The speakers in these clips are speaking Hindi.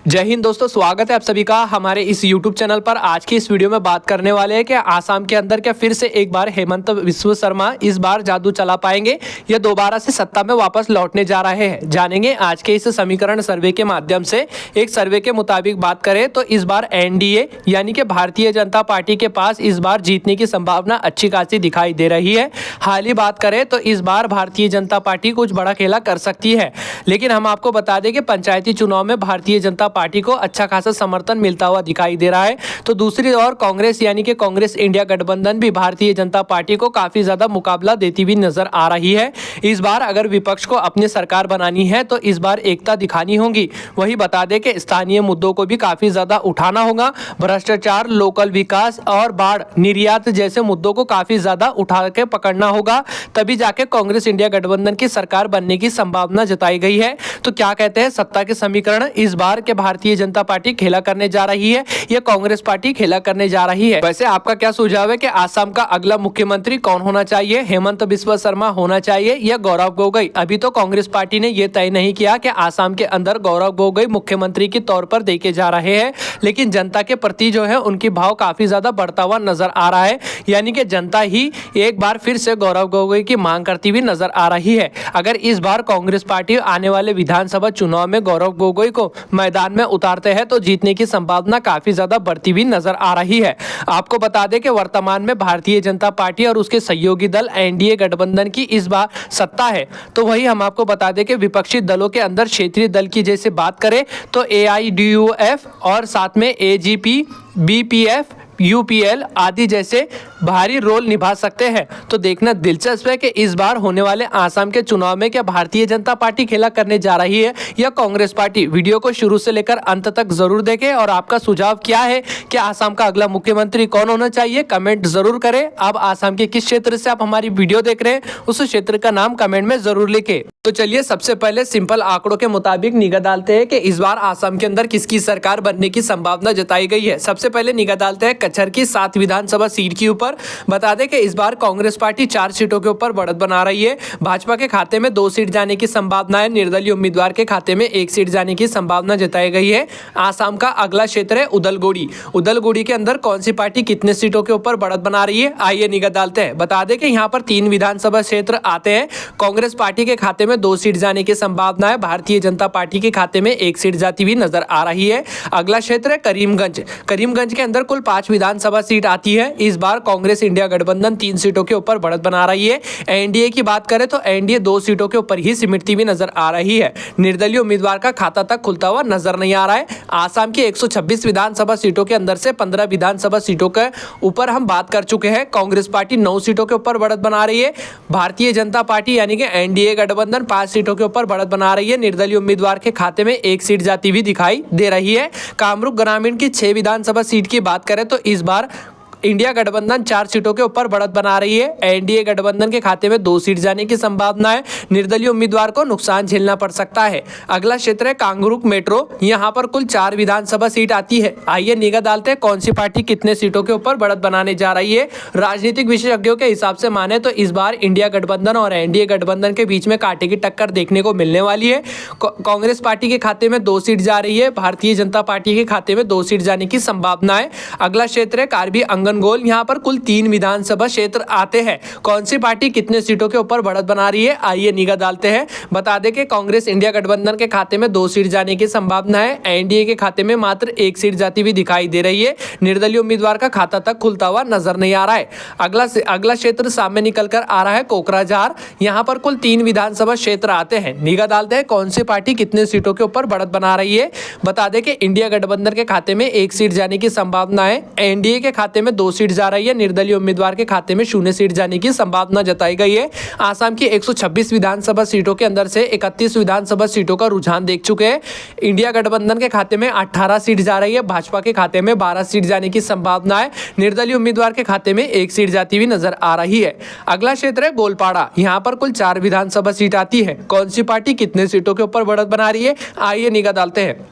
जय हिंद दोस्तों, स्वागत है आप सभी का हमारे इस YouTube चैनल पर। आज की इस वीडियो में बात करने वाले हैं कि आसाम के अंदर क्या फिर से एक बार हेमंत बिस्वा शर्मा इस बार जादू चला पाएंगे या दोबारा से सत्ता में वापस लौटने जा रहे हैं। जानेंगे आज के इस समीकरण सर्वे के माध्यम से। एक सर्वे के मुताबिक बात करें तो इस बार एनडीए यानी कि भारतीय जनता पार्टी के पास इस बार जीतने की संभावना अच्छी खासी दिखाई दे रही है। हाल ही बात करें तो इस बार भारतीय जनता पार्टी कुछ बड़ा खेला कर सकती है, लेकिन हम आपको बता दें कि पंचायती चुनाव में भारतीय जनता पार्टी को अच्छा खासा समर्थन मिलता हुआ दिखाई दे रहा है। तो दूसरी ओर कांग्रेस यानी कि कांग्रेस इंडिया गठबंधन भी भारतीय जनता पार्टी को काफी ज्यादा मुकाबला देती हुई नजर आ रही है। इस बार अगर विपक्ष को अपनी सरकार बनानी है तो इस बार एकता दिखानी होगी। वही बता दें कि स्थानीय मुद्दों को भी काफी ज्यादा उठाना होगा। भ्रष्टाचार, लोकल विकास और बाढ़, निर्यात जैसे मुद्दों को काफी ज्यादा उठा के पकड़ना होगा, तभी जाके कांग्रेस इंडिया गठबंधन की सरकार बनने की संभावना जताई गई है। तो क्या कहते हैं सत्ता के समीकरण, इस बार के भारतीय जनता पार्टी खेला करने जा रही है या कांग्रेस पार्टी खेला करने जा रही है? वैसे आपका क्या सुझाव है कि आसाम का अगला मुख्यमंत्री कौन होना चाहिए? हेमंत बिस्वा शर्मा होना चाहिए या गौरव गोगोई? अभी तो कांग्रेस पार्टी ने यह तय नहीं किया कि आसाम के अंदर गौरव गोगोई मुख्यमंत्री के तौर पर देखे जा रहे हैं, लेकिन जनता के प्रति जो है उनकी भाव काफी ज्यादा बढ़ता हुआ नजर आ रहा है। यानी कि जनता ही एक बार फिर से गौरव गोगोई की मांग करती हुई नजर आ रही है। अगर इस बार कांग्रेस पार्टी आने वाले विधानसभा चुनाव में गौरव गोगोई को मैदान में उतारते हैं तो जीतने की संभावना काफी ज्यादा बढ़ती हुई नजर आ रही है। आपको बता दें कि वर्तमान में भारतीय जनता पार्टी और उसके सहयोगी दल एनडीए गठबंधन की इस बार सत्ता है। तो वही हम आपको बता दें कि विपक्षी दलों के अंदर क्षेत्रीय दल की जैसे बात करें तो एआईडीयूएफ और साथ में एजीपी, बीपीएफ, यूपीएल आदि जैसे भारी रोल निभा सकते हैं। तो देखना दिलचस्प है कि इस बार होने वाले आसाम के चुनाव में क्या भारतीय जनता पार्टी खेला करने जा रही है या कांग्रेस पार्टी। वीडियो को शुरू से लेकर अंत तक जरूर देखें और आपका सुझाव क्या है कि आसाम का अगला मुख्यमंत्री कौन होना चाहिए, कमेंट जरूर करें। अब आसाम के किस क्षेत्र से आप हमारी वीडियो देख रहे हैं उस क्षेत्र का नाम कमेंट में जरूर लिखें। तो चलिए सबसे पहले सिंपल आंकड़ों के मुताबिक निगाह डालते हैं कि इस बार आसाम के अंदर किसकी सरकार बनने की संभावना जताई गई है। सबसे पहले निगाह डालते हैं कचहर की 7 विधानसभा सीट के ऊपर। बता दें कि इस बार कांग्रेस पार्टी 4 सीटों के ऊपर बढ़त बना रही है। भाजपा के खाते में 2 सीट जाने की संभावना है। निर्दलीय उम्मीदवार के खाते में 1 सीट जाने की संभावना जताई गई है। आसाम का अगला क्षेत्र है उदलगुड़ी। उदलगुड़ी के अंदर कौन सी पार्टी कितने सीटों के ऊपर बढ़त बना रही है, आइए निगाह डालते हैं। बता दें कि यहाँ पर 3 विधानसभा क्षेत्र आते हैं। कांग्रेस पार्टी के खाते में 2 सीट जाने की संभावना है। भारतीय जनता पार्टी के खाते में 1 सीट जाती हुई नजर आ रही है। अगला क्षेत्र है करीमगंज। करीमगंज के अंदर कुल 5 विधानसभा सीट आती है। इस बार कांग्रेस इंडिया गठबंधन 3 सीटों के ऊपर बढ़त बना रही है। एनडीए की बात करें तो एनडीए 2 सीटों के ऊपर ही सिमटती हुई नजर आ रही है। निर्दलीय उम्मीदवार का खाता तक खुलता हुआ नजर नहीं आ रहा है। आसाम की 126 विधानसभा सीटों के अंदर से 15 विधानसभा सीटों के ऊपर हम बात कर चुके हैं। कांग्रेस पार्टी 9 सीटों के ऊपर बढ़त बना रही है। भारतीय जनता पार्टी यानी कि एनडीए गठबंधन 5 सीटों के ऊपर बढ़त बना रही है। निर्दलीय उम्मीदवार के खाते में 1 सीट जाती हुई दिखाई दे रही है। कामरूप ग्रामीण की 6 विधानसभा सीट की बात करें तो इस बार इंडिया गठबंधन 4 सीटों के ऊपर बढ़त बना रही है। एनडीए गठबंधन के खाते में 2 सीट जाने की संभावना है। निर्दलीय उम्मीदवार को नुकसान झेलना पड़ सकता है। अगला क्षेत्र है कांगरूप मेट्रो। यहाँ पर कुल 4 विधानसभा सीट आती है। आइए निगाह डालते हैं कौन सी पार्टी कितने सीटों के ऊपर बढ़त बनाने जा रही है। राजनीतिक विशेषज्ञों के हिसाब से माने तो इस बार इंडिया गठबंधन और एनडीए गठबंधन के बीच में कांटे की टक्कर देखने को मिलने वाली है। कांग्रेस पार्टी के खाते में 2 सीट जा रही है। भारतीय जनता पार्टी के खाते में 2 सीट जाने की संभावना है। अगला क्षेत्र है कार्बी अंगन गोल। यहाँ पर कुल 3 विधानसभा क्षेत्र आते हैं। कौन सी पार्टी कितने सीटों के ऊपर बढ़त बना रही है, आइए निगाह डालते हैं। बता दें कि कांग्रेस इंडिया गठबंधन के खाते में 2 सीट जाने की संभावना है। एनडीए के खाते में मात्र 1 सीट जाती हुई दिखाई दे रही है। निर्दलीय उम्मीदवार का खाता तक खुलता हुआ नजर नहीं आ रहा है। अगला क्षेत्र सामने निकल कर आ रहा है कोकराझार। यहाँ पर कुल 3 विधानसभा क्षेत्र आते हैं। निगाह डालते हैं कौन सी पार्टी कितने सीटों के ऊपर बढ़त बना रही है। बता दें कि इंडिया गठबंधन के खाते में 1 सीट जाने की संभावना है। एनडीए के खाते में 2 सीट जा रही है। निर्दलीय उम्मीदवार के खाते में 0 सीट जाने की संभावना जताई गई है। आसाम की 126 विधानसभा सीटों के अंदर से 31 विधानसभा सीटों का रुझान देख चुके हैं। इंडिया गठबंधन के खाते में 18 सीट जा रही है। भाजपा के खाते में 12 सीट जाने की संभावना है। निर्दलीय उम्मीदवार के खाते में 1 सीट जाती हुई नजर आ रही है। अगला क्षेत्र है गोलपाड़ा। यहाँ पर कुल 4 विधानसभा सीट आती है। कौन सी पार्टी कितने सीटों के ऊपर बढ़त बना रही है, आइए निगाह डालते हैं।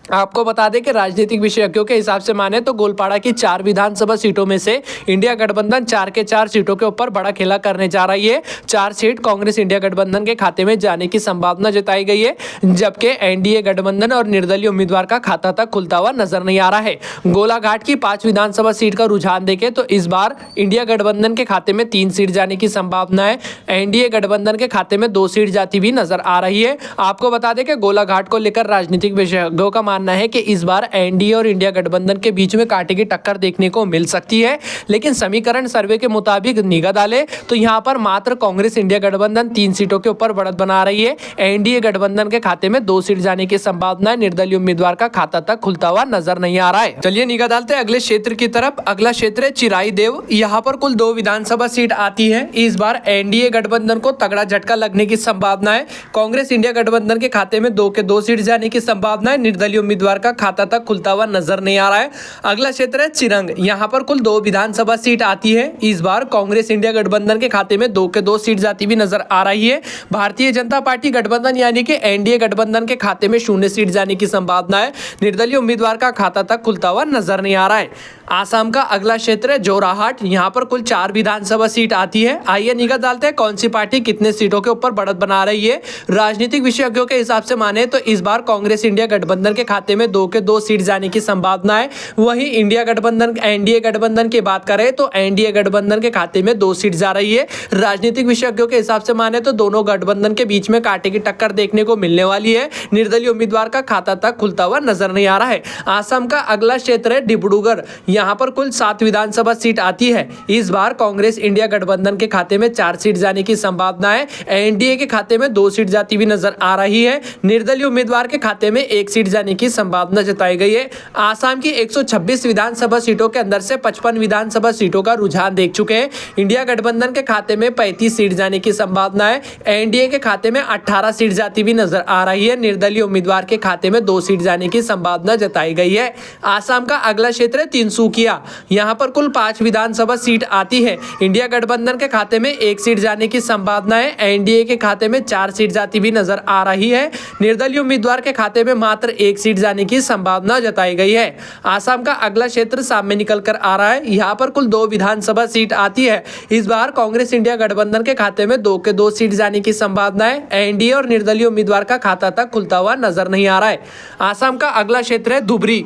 आपको बता दें कि राजनीतिक विशेषज्ञों के हिसाब से माने तो गोलपाड़ा की 4 विधानसभा सीटों में से इंडिया गठबंधन 4 के 4 सीटों के ऊपर बड़ा खेला करने जा रही है। 4 सीट कांग्रेस इंडिया गठबंधन के खाते में जाने की संभावना जताई गई है, जबकि एनडीए गठबंधन और निर्दलीय उम्मीदवार का खाता तक खुलता हुआ नजर नहीं आ रहा है। गोलाघाट की 5 विधानसभा सीट का रुझान देखें तो इस बार इंडिया गठबंधन के खाते में 3 सीट जाने की संभावना है। एनडीए गठबंधन के खाते में 2 सीट जाती भी नजर आ रही है। आपको बता दें कि गोलाघाट को लेकर राजनीतिक विशेषज्ञों का मानना है कि इस बार एनडीए और इंडिया गठबंधन के बीच में कांटे की टक्कर देखने को मिल सकती है, लेकिन समीकरण सर्वे के मुताबिक निगाह डाले तो यहां पर मात्र कांग्रेस इंडिया गठबंधन 3 सीटों के ऊपर बढ़त बना रही है। एनडीए गठबंधन के खाते में 2 सीट जाने की संभावना है। निर्दलीय उम्मीदवार का खाता तक खुलता हुआ नजर नहीं आ रहा है। चलिए निगाह डालते हैं अगले क्षेत्र की तरफ। अगला क्षेत्र है चिराई देव। यहाँ पर कुल 2 विधानसभा सीट आती है। इस बार एनडीए गठबंधन को तगड़ा झटका लगने की संभावना है। कांग्रेस इंडिया गठबंधन के खाते में 2 के 2 सीट जाने की संभावना है। निर्दलीय उम्मीदवार का खाता तक खुलता हुआ नजर नहीं आ रहा है। अगला क्षेत्र है चिरंग। यहाँ पर कुल 2 विधानसभा सीट आती है। इस बार कांग्रेस इंडिया गठबंधन के खाते में 2 के 2 सीट जाती भी नजर आ रही है। भारतीय जनता पार्टी गठबंधन यानी कि एनडीए गठबंधन के खाते में 0 सीट जाने की संभावना है। निर्दलीय उम्मीदवार का खाता तक खुलता हुआ नजर नहीं आ रहा है। आसाम का अगला क्षेत्र है जोराहाट। यहाँ पर कुल 4 विधानसभा सीट आती है। आइए निगाह डालते हैं कौन सी पार्टी कितने सीटों के ऊपर बढ़त बना रही है। राजनीतिक विशेषज्ञों के हिसाब से माने तो इस बार कांग्रेस इंडिया गठबंधन के खाते में 2 के 2 सीट जाने की संभावना है। वहीं इंडिया गठबंधन एनडीए गठबंधन की बात करें तो एनडीए गठबंधन के खाते में 2 सीट जा रही है। राजनीतिक विशेषज्ञों के हिसाब से माने तो दोनों गठबंधन के बीच में कांटे की टक्कर देखने को मिलने वाली है। निर्दलीय उम्मीदवार का खाता तक खुलता हुआ नजर नहीं आ रहा है। आसाम का अगला क्षेत्र है डिब्रूगढ़। यहाँ पर कुल 7 विधानसभा सीट आती है। इस बार कांग्रेस इंडिया गठबंधन के खाते में 4 सीट जाने की संभावना है। एनडीए के खाते में 2 सीट जाती हुई नजर आ रही है। निर्दलीय उम्मीदवार के खाते में 1 सीट जाने की संभावना जताई गई है। आसाम की 126 विधानसभा सीटों के अंदर से 55 विधानसभा सीटों का रुझान देख चुके हैं। इंडिया गठबंधन के खाते में 35 सीट जाने की संभावना है। एनडीए के खाते में 18 सीट जाती हुई नजर आ रही है। निर्दलीय उम्मीदवार के खाते में 2 सीट जाने की संभावना जताई गई है। आसाम का अगला क्षेत्र है तिनसुकिया। यहाँ पर कुल 5 विधानसभा सीट आती है। इंडिया गठबंधन के खाते में 1 सीट जाने की संभावना है। एनडीए के खाते में 4 सीट जाती भी नजर आ रही है। निर्दलीय उम्मीदवार के खाते में मात्र 1 सीट जाने की संभावना जताई गई है। आसाम का अगला क्षेत्र सामने निकल कर आ रहा है। यहाँ पर कुल 2 विधानसभा सीट आती है। इस बार कांग्रेस इंडिया गठबंधन के खाते में 2 के 2 सीट जाने की संभावना है। एनडीए और निर्दलीय उम्मीदवार का खाता तक खुलता हुआ नजर नहीं आ रहा है। आसाम का अगला क्षेत्र है धुबरी।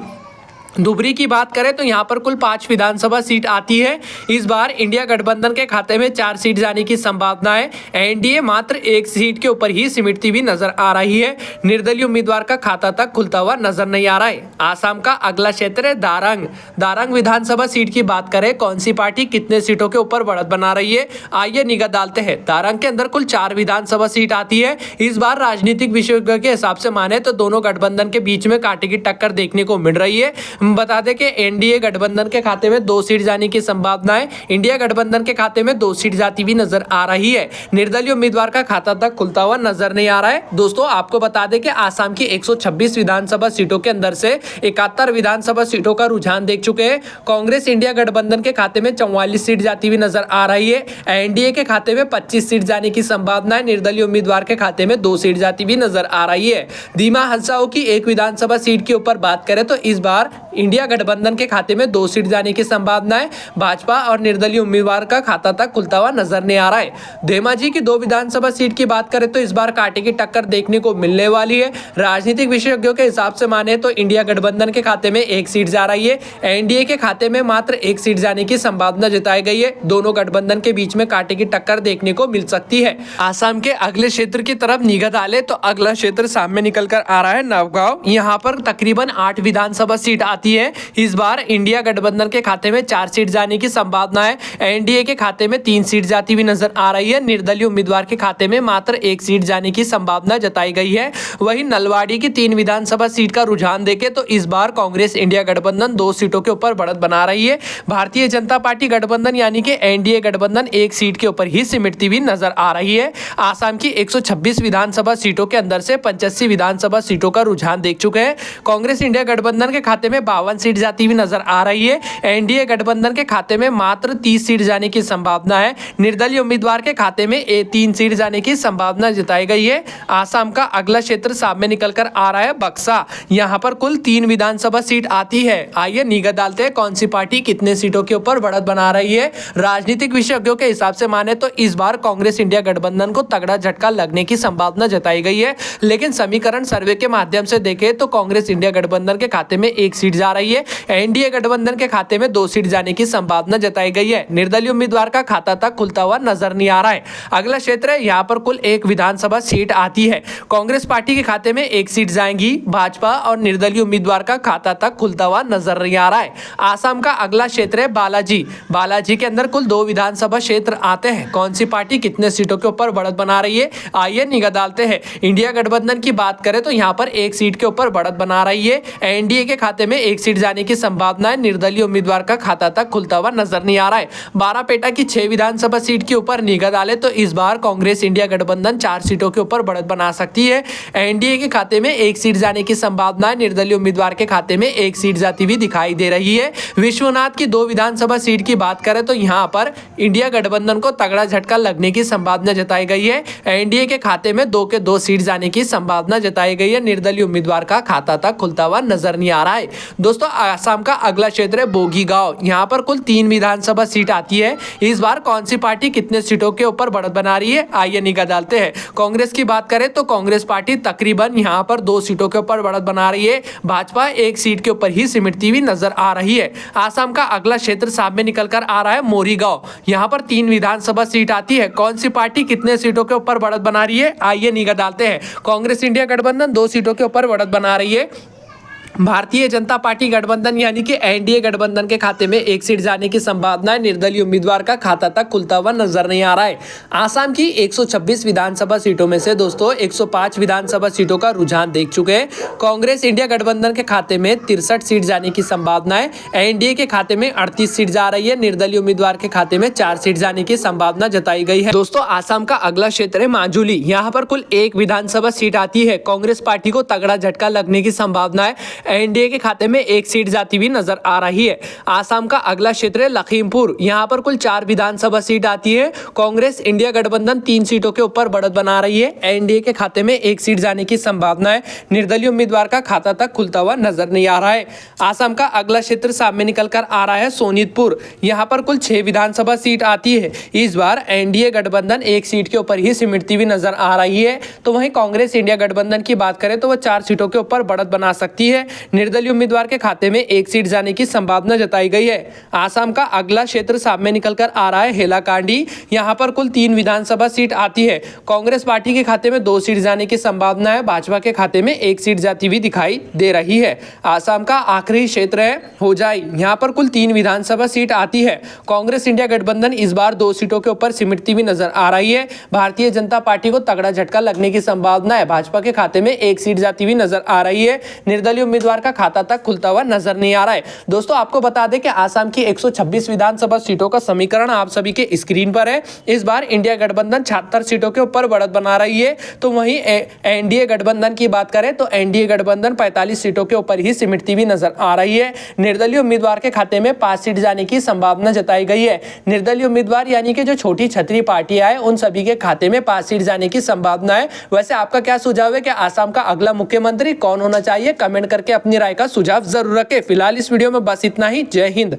धुबरी की बात करें तो यहाँ पर कुल 5 विधानसभा सीट आती है। इस बार इंडिया गठबंधन के खाते में 4 सीट जाने की संभावना है। एनडीए मात्र 1 सीट के ऊपर ही सिमटती हुई नजर आ रही है। निर्दलीय उम्मीदवार का खाता तक खुलता हुआ नजर नहीं आ रहा है। आसाम का अगला क्षेत्र है दारंग। दारंग विधानसभा सीट की बात करें कौन सी पार्टी कितने सीटों के ऊपर बढ़त बना रही है, आइए निगाह डालते हैं। दारंग के अंदर कुल 4 विधानसभा सीट आती है। इस बार राजनीतिक विशेषज्ञों के हिसाब से माने तो दोनों गठबंधन के बीच में कांटे की टक्कर देखने को मिल रही है। बता दें कि एनडीए गठबंधन के खाते में 2 सीट जाने की संभावना है। इंडिया गठबंधन के खाते में 2 सीट जाती भी नजर आ रही है। निर्दलीय उम्मीदवार का खाता तक खुलता हुआ नजर नहीं आ रहा है। दोस्तों आपको बता दें कि आसाम की 126 विधानसभा सीटों के अंदर से 71 विधानसभा सीटों का रुझान देख चुके हैं। कांग्रेस इंडिया गठबंधन के खाते में 44 सीट जाती हुई नजर आ रही है। एनडीए के खाते में 25 सीट जाने की संभावना है। निर्दलीय उम्मीदवार के खाते में 2 सीट जाती भी नजर आ रही है। दीमा हंसाओ की 1 विधानसभा सीट के ऊपर बात करें तो इस बार इंडिया गठबंधन के खाते में 2 सीट जाने की संभावना है। भाजपा और निर्दलीय उम्मीदवार का खाता तक खुलता हुआ नजर नहीं आ रहा है। धेमाजी की 2 विधानसभा सीट की बात करें तो इस बार कांटे की टक्कर देखने को मिलने वाली है। राजनीतिक विशेषज्ञों के हिसाब से माने तो इंडिया गठबंधन के खाते में 1 सीट जा रही है। एनडीए के खाते में मात्र 1 सीट जाने की संभावना जताई गई है। दोनों गठबंधन के बीच में कांटे की टक्कर देखने को मिल सकती है। आसाम के अगले क्षेत्र की तरफ निगाह डाले तो अगला क्षेत्र सामने निकल कर आ रहा है नवगांव। यहाँ पर तकरीबन 8 विधानसभा सीट आती है। इस बार इंडिया गठबंधन के खाते में 4 सीट जाने की संभावना है। एनडीए के खाते में 3 सीट जाती हुई नजर आ रही है। निर्दलीय उम्मीदवार के खाते में मात्र 1 सीट जाने की संभावना जताई गई है। वहीं नलवाड़ी की 3 विधानसभा सीट का रुझान देखें तो इस बार कांग्रेस इंडिया गठबंधन 2 सीटों के ऊपर बढ़त बना रही है। भारतीय जनता पार्टी गठबंधन यानी कि एनडीए गठबंधन 1 सीट के ऊपर ही सिमटती हुई नजर आ रही है। आसाम की 126 विधानसभा सीटों के अंदर से 85 विधानसभा सीटों का रुझान देख चुके हैं। कांग्रेस इंडिया गठबंधन के खाते में 52 सीट जाती हुई नजर आ रही है। एनडीए गठबंधन के खाते में मात्र 30 सीट जाने की संभावना है। निर्दलीय उम्मीदवार के खाते में 3 सीट जाने की संभावना जताई गई है। आसाम का अगला क्षेत्र सामने निकल कर आ रहा है बक्सा। यहाँ पर कुल 3 विधानसभा सीट आती है। आइए निगाह डालते हैं कौन सी पार्टी कितने सीटों के ऊपर बढ़त बना रही है। राजनीतिक विशेषज्ञों के हिसाब से माने तो इस बार कांग्रेस इंडिया गठबंधन को तगड़ा झटका लगने की संभावना जताई गई है, लेकिन समीकरण सर्वे के माध्यम से देखें तो कांग्रेस इंडिया गठबंधन के खाते में 1 सीट जा रही है। एनडीए गठबंधन के खाते में 2 सीट जाने की संभावना जताई गई है। निर्दलीय उम्मीदवार का खाता तक खुलता हुआ नजर नहीं आ रहा है। अगला क्षेत्र है, यहाँ पर कुल 1 विधानसभा सीट आती है। कांग्रेस पार्टी के खाते में 1 सीट जाएंगी। भाजपा और निर्दलीय उम्मीदवार का खाता तक खुलता हुआ नजर नहीं आ रहा है। आसाम का अगला क्षेत्र है बालाजी के अंदर कुल 2 विधानसभा क्षेत्र आते हैं। कौन सी पार्टी कितने सीटों के ऊपर बढ़त बना रही है, आइए निगाह डालते हैं। इंडिया गठबंधन की बात करें तो यहाँ पर 1 सीट के ऊपर बढ़त बना रही है। एनडीए के खाते में 1 सीट जाने की संभावना है। निर्दलीय उम्मीदवार का खाता तक खुलता हुआ नजर नहीं आ रहा है। बारापेटा की 6 विधानसभा सीट के ऊपर निगाह डाले तो इस बार कांग्रेस इंडिया गठबंधन 4 सीटों के ऊपर बढ़त बना सकती है। एनडीए के खाते में 1 सीट जाने की संभावना है। निर्दलीय उम्मीदवार के खाते में 1 सीट जाती हुई दिखाई दे रही है। विश्वनाथ की 2 विधानसभा सीट की बात करें तो यहाँ पर इंडिया गठबंधन को तगड़ा झटका लगने की संभावना जताई गई है। एनडीए के खाते में 2 के 2 सीट जाने की संभावना जताई गई है। निर्दलीय उम्मीदवार का खाता तक खुलता हुआ नजर नहीं आ रहा है। दोस्तों, आसाम का अगला क्षेत्र है बोगीगांव। यहाँ पर कुल 3 विधानसभा सीट आती है। इस बार कौन सी पार्टी कितने सीटों के ऊपर बढ़त बना रही है, आइए निगाह डालते हैं। कांग्रेस की बात करें तो कांग्रेस पार्टी तकरीबन यहाँ पर 2 सीटों के ऊपर बढ़त बना रही है। भाजपा 1 सीट के ऊपर ही सिमटती हुई नजर आ रही है। आसाम का अगला क्षेत्र सामने निकल कर आ रहा है मोरीगांव। यहाँ पर 3 विधानसभा सीट आती है। कौन सी पार्टी कितने सीटों के ऊपर बढ़त बना रही है, आइए निगाह डालते हैं। कांग्रेस इंडिया गठबंधन 2 सीटों के ऊपर बढ़त बना रही है। भारतीय जनता पार्टी गठबंधन यानी कि एनडीए गठबंधन के खाते में 1 सीट जाने की संभावना है। निर्दलीय उम्मीदवार का खाता तक खुलता हुआ नजर नहीं आ रहा है। आसाम की 126 विधानसभा सीटों में से दोस्तों 105 विधानसभा सीटों का रुझान देख चुके हैं। कांग्रेस इंडिया गठबंधन के खाते में 63 सीट जाने की संभावना है। एनडीए के खाते में 38 सीट जा रही है। निर्दलीय उम्मीदवार के खाते में 4 सीट जाने की संभावना जताई गई है। दोस्तों, आसाम का अगला क्षेत्र है माजुली। यहाँ पर कुल 1 विधानसभा सीट आती है। कांग्रेस पार्टी को तगड़ा झटका लगने की संभावना है। एनडीए के खाते में 1 सीट जाती हुई नजर आ रही है। आसाम का अगला क्षेत्र है लखीमपुर। यहाँ पर कुल 4 विधानसभा सीट आती है। कांग्रेस इंडिया गठबंधन 3 सीटों के ऊपर बढ़त बना रही है। एनडीए के खाते में 1 सीट जाने की संभावना है। निर्दलीय उम्मीदवार का खाता तक खुलता हुआ नजर नहीं आ रहा है। आसाम का अगला क्षेत्र सामने निकल कर आ रहा है सोनीतपुर। यहाँ पर कुल 6 विधानसभा सीट आती है। इस बार एनडीए गठबंधन 1 सीट के ऊपर ही सिमटती हुई नजर आ रही है। तो वहीं कांग्रेस इंडिया गठबंधन की बात करें तो वह 4 सीटों के ऊपर बढ़त बना सकती है। निर्दलीय उम्मीदवार के खाते में 1 सीट जाने की संभावना जताई गई है। आसाम का अगला क्षेत्र सामने निकलकर आ रहा है हेलाकांडी। यहाँ पर कुल 3 विधानसभा सीट आती है। कांग्रेस पार्टी के खाते में 2 सीट जाने की संभावना है। भाजपा के खाते में 1 सीट जाती हुई दिखाई दे रही है। आसाम का आखिरी क्षेत्र है होजाई। यहाँ पर कुल 3 विधानसभा सीट आती है। कांग्रेस इंडिया गठबंधन इस बार 2 सीटों के ऊपर सिमटती हुई नजर आ रही है। भारतीय जनता पार्टी को तगड़ा झटका लगने की संभावना है। भाजपा के खाते में 1 सीट जाती हुई नजर आ रही है। निर्दलीय उम्मीदवार का खाता तक खुलता हुआ नजर नहीं आ रहा है। दोस्तों, आपको बता दें कि आसाम की 126 विधानसभा सीटों का समीकरण आप सभी के स्क्रीन पर है। इस बार इंडिया गठबंधन 76 सीटों के ऊपर बढ़त बना रही है। तो वहीं एनडीए गठबंधन की बात करें तो एनडीए गठबंधन 45 सीटों के ऊपर ही सिमटती हुई नजर आ रही है। निर्दलीय उम्मीदवार के खाते में 5 सीट जाने की संभावना जताई गई है। निर्दलीय उम्मीदवार यानी कि जो छोटी छतरी पार्टियां हैं उन सभी के खाते में 5 सीट जाने की संभावना है। वैसे आपका क्या सुझाव है कि आसाम का अगला मुख्यमंत्री कौन होना चाहिए? कमेंट करके अपनी राय का सुझाव जरूर रखें। फिलहाल इस वीडियो में बस इतना ही। जय हिंद।